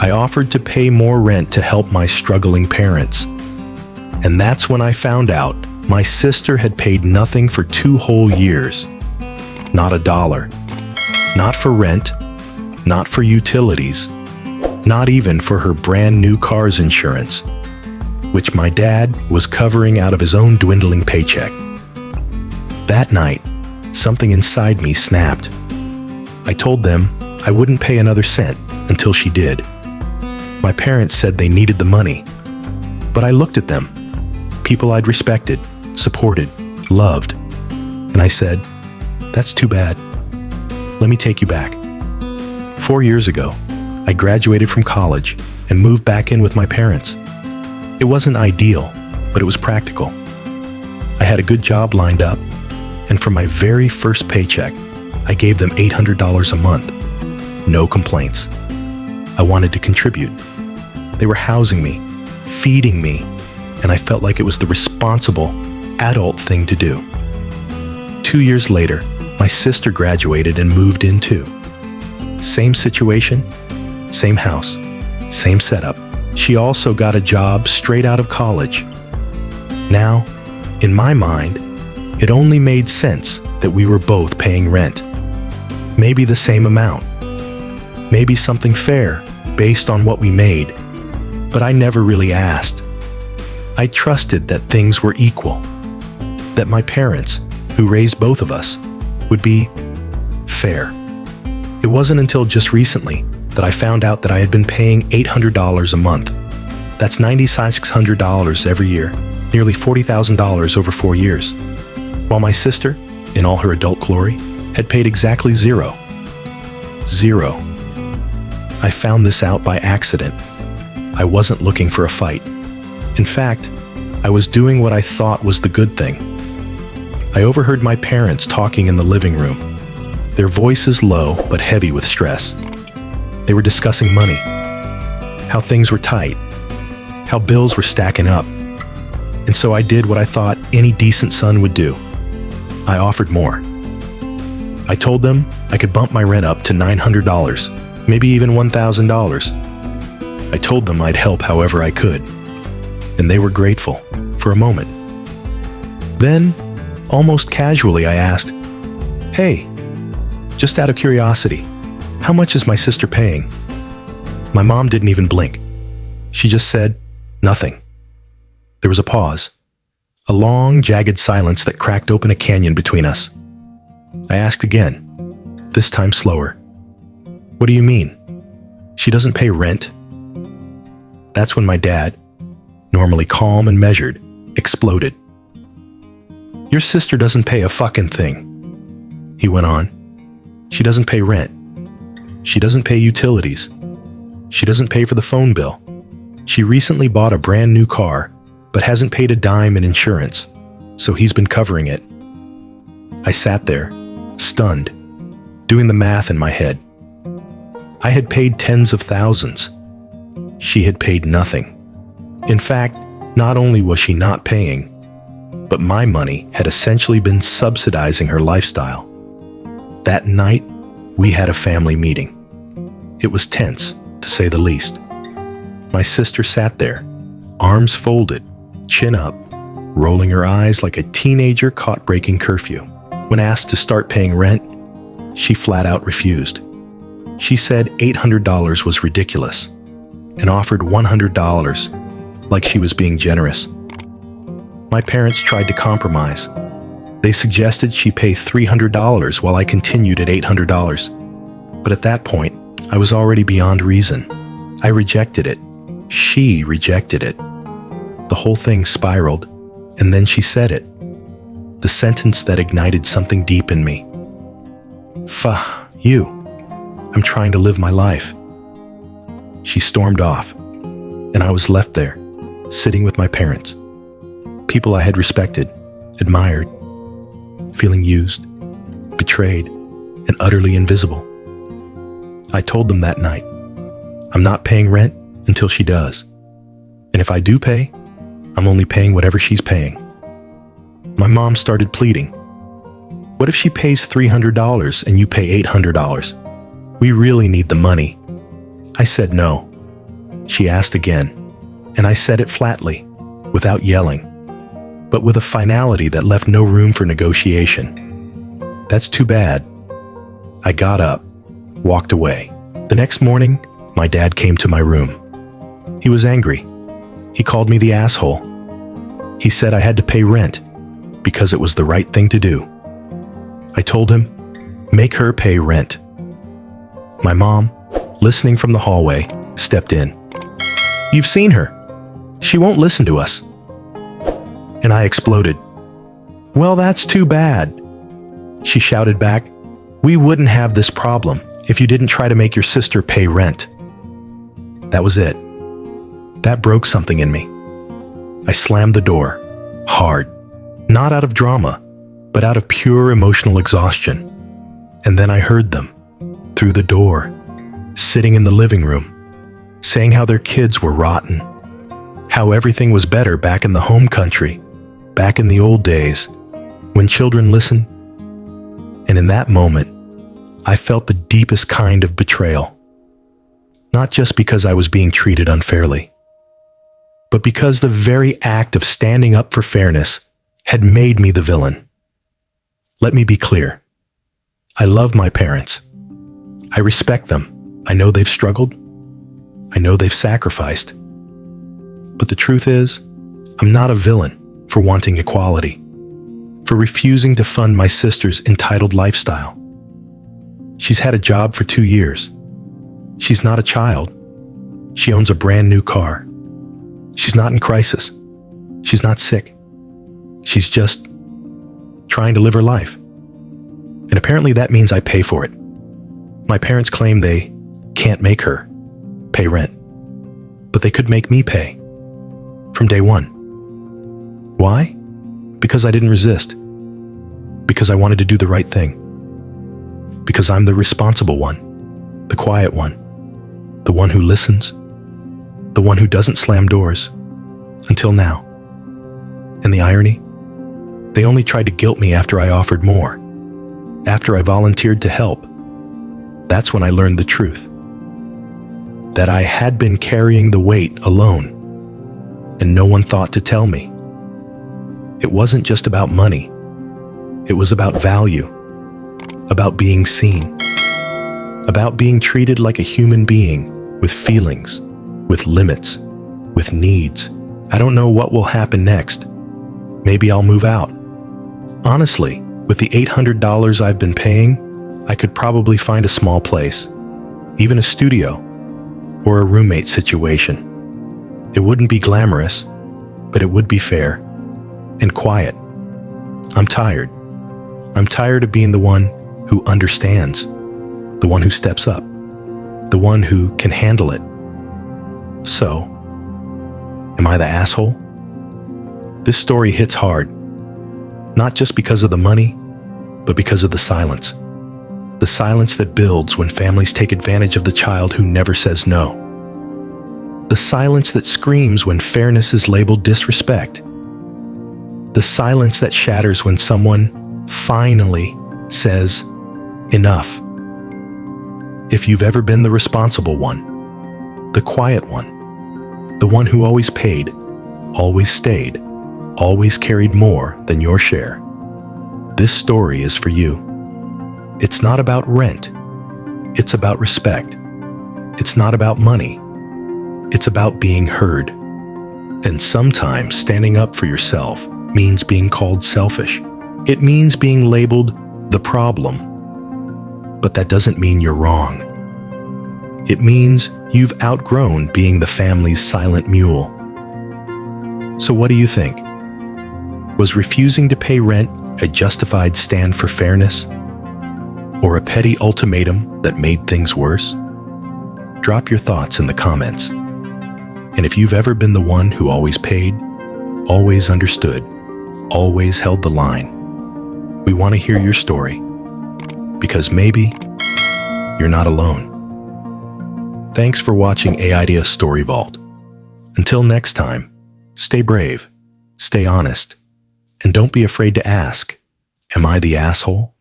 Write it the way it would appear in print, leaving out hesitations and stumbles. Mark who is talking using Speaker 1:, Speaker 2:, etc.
Speaker 1: I offered to pay more rent to help my struggling parents. And that's when I found out my sister had paid nothing for 2 whole years. Not a dollar. Not for rent, not for utilities, not even for her brand new car's insurance, which my dad was covering out of his own dwindling paycheck. That night, something inside me snapped. I told them I wouldn't pay another cent until she did. My parents said they needed the money, but I looked at them, people I'd respected, supported, loved, and I said, "That's too bad. Let me take you back." 4 years ago, I graduated from college and moved back in with my parents. It wasn't ideal, but it was practical. I had a good job lined up, and for my very first paycheck, I gave them $800 a month. No complaints. I wanted to contribute. They were housing me, feeding me, and I felt like it was the responsible, adult thing to do. 2 years later, my sister graduated and moved in too. Same situation, same house, same setup. She also got a job straight out of college. Now, in my mind, it only made sense that we were both paying rent. Maybe the same amount. Maybe something fair based on what we made. But I never really asked. I trusted that things were equal. That my parents, who raised both of us, would be fair. It wasn't until just recently that I found out that I had been paying $800 a month. That's $9,600 every year, nearly $40,000 over 4 years. While my sister, in all her adult glory, had paid exactly zero. Zero. I found this out by accident. I wasn't looking for a fight. In fact, I was doing what I thought was the good thing. I overheard my parents talking in the living room, their voices low but heavy with stress. They were discussing money, how things were tight, how bills were stacking up. And so I did what I thought any decent son would do. I offered more. I told them I could bump my rent up to $900, maybe even $1,000. I told them I'd help however I could, and they were grateful for a moment. Then, almost casually, I asked, "Hey, just out of curiosity, how much is my sister paying?" My mom didn't even blink. She just said, "Nothing." There was a pause, a long, jagged silence that cracked open a canyon between us. I asked again, this time slower. "What do you mean? She doesn't pay rent?" That's when my dad, normally calm and measured, exploded. "Your sister doesn't pay a fucking thing," he went on. "She doesn't pay rent. She doesn't pay utilities. She doesn't pay for the phone bill. She recently bought a brand new car, but hasn't paid a dime in insurance, so he's been covering it." I sat there, stunned, doing the math in my head. I had paid tens of thousands. She had paid nothing. In fact, not only was she not paying, but my money had essentially been subsidizing her lifestyle. That night, we had a family meeting. It was tense, to say the least. My sister sat there, arms folded, chin up, rolling her eyes like a teenager caught breaking curfew. When asked to start paying rent, she flat out refused. She said $800 was ridiculous and offered $100, like she was being generous. My parents tried to compromise. They suggested she pay $300 while I continued at $800. But at that point, I was already beyond reason. I rejected it. She rejected it. The whole thing spiraled, and then she said it. The sentence that ignited something deep in me. "Fuck you. I'm trying to live my life." She stormed off, and I was left there, sitting with my parents, people I had respected, admired, feeling used, betrayed, and utterly invisible. I told them that night, I'm not paying rent until she does. And if I do pay, I'm only paying whatever she's paying. My mom started pleading. "What if she pays $300 and you pay $800? We really need the money." I said no. She asked again, and I said it flatly, without yelling, but with a finality that left no room for negotiation. That's too bad. I got up, walked away. The next morning, my dad came to my room. He was angry. He called me the asshole. He said I had to pay rent because it was the right thing to do. I told him, make her pay rent. My mom, listening from the hallway, stepped in. You've seen her. She won't listen to us. And I exploded. Well, that's too bad. She shouted back, we wouldn't have this problem if you didn't try to make your sister pay rent. That was it. That broke something in me. I slammed the door, hard, not out of drama, but out of pure emotional exhaustion. And then I heard them, through the door, sitting in the living room, saying how their kids were rotten, how everything was better back in the home country, back in the old days, when children listen. And in that moment, I felt the deepest kind of betrayal. Not just because I was being treated unfairly, but because the very act of standing up for fairness had made me the villain. Let me be clear. I love my parents. I respect them. I know they've struggled. I know they've sacrificed. But the truth is, I'm not a villain for wanting equality, for refusing to fund my sister's entitled lifestyle. She's had a job for 2 years. She's not a child. She owns a brand new car. She's not in crisis. She's not sick. She's just trying to live her life. And apparently that means I pay for it. My parents claim they can't make her pay rent, but they could make me pay from day one. Why? Because I didn't resist. Because I wanted to do the right thing. Because I'm the responsible one, the quiet one, the one who listens, the one who doesn't slam doors, until now. And the irony? They only tried to guilt me after I offered more, after I volunteered to help. That's when I learned the truth. That I had been carrying the weight alone, and no one thought to tell me. It wasn't just about money. It was about value, about being seen, about being treated like a human being with feelings, with limits, with needs. I don't know what will happen next. Maybe I'll move out. Honestly, with the $800 I've been paying, I could probably find a small place, even a studio, or a roommate situation. It wouldn't be glamorous, but it would be fair and quiet. I'm tired. I'm tired of being the one who understands, the one who steps up, the one who can handle it. So, am I the asshole? This story hits hard, not just because of the money, but because of the silence. The silence that builds when families take advantage of the child who never says no. The silence that screams when fairness is labeled disrespect. The silence that shatters when someone finally says, enough. If you've ever been the responsible one, the quiet one, the one who always paid, always stayed, always carried more than your share, this story is for you. It's not about rent. It's about respect. It's not about money. It's about being heard. And sometimes standing up for yourself means being called selfish. It means being labeled the problem. But that doesn't mean you're wrong. It means you've outgrown being the family's silent mule. So what do you think? Was refusing to pay rent a justified stand for fairness? Or a petty ultimatum that made things worse? Drop your thoughts in the comments. And if you've ever been the one who always paid, always understood, always held the line, we want to hear your story. Because maybe you're not alone. Thanks for watching AITA Story Vault. Until next time, stay brave, stay honest, and don't be afraid to ask, am I the asshole?